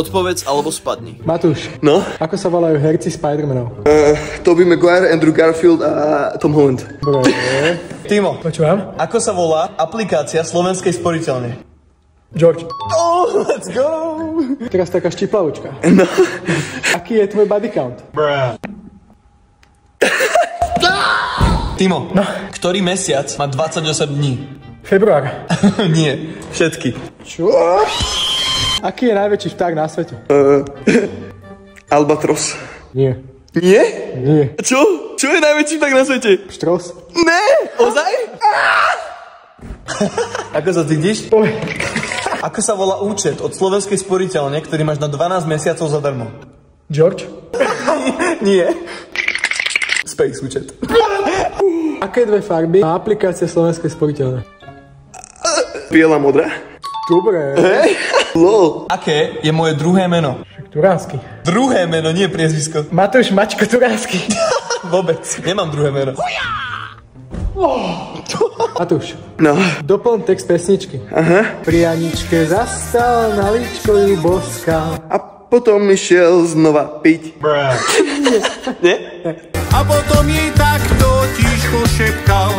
Odpovedz alebo spadni. Matúš, No? ako sa volajú herci Spider-Manov? Tobey Maguire, Andrew Garfield a Tom Holland. Dobre. Timo, Počúvam? ako sa volá aplikácia slovenskej sporiteľne? George, Oh, let's go! teraz taká štiplavúčka. No. Aký je tvoj body count? Timo, ktorý mesiac má 28 dní? Február. Nie, všetky. Čo? Aký je najväčší vták na svete? Albatros. Nie. Nie? Nie. Čo? Čo je najväčší tak na svete? Štros. Ne! Ozaj? Ako sa cítiš? Oj. Ako sa volá účet od slovenskej sporiteľne, ktorý máš na 12 mesiacov zadarmo? George? Nie. Space účet. Aké dve farby má aplikácia slovenskej sporiteľne? Biela, modrá. Dobre. Lol. Aké je moje druhé meno? Turánsky. Druhé meno, nie priezvisko. Matúš Mačko Turánsky. Vôbec. Nemám druhé meno. Matúš, No. doplň text pesničky. Aha. Pri Aničke zastal, na líčko ju boskal. A potom išiel znova piť. Nie? A potom jej takto ticho šepkal.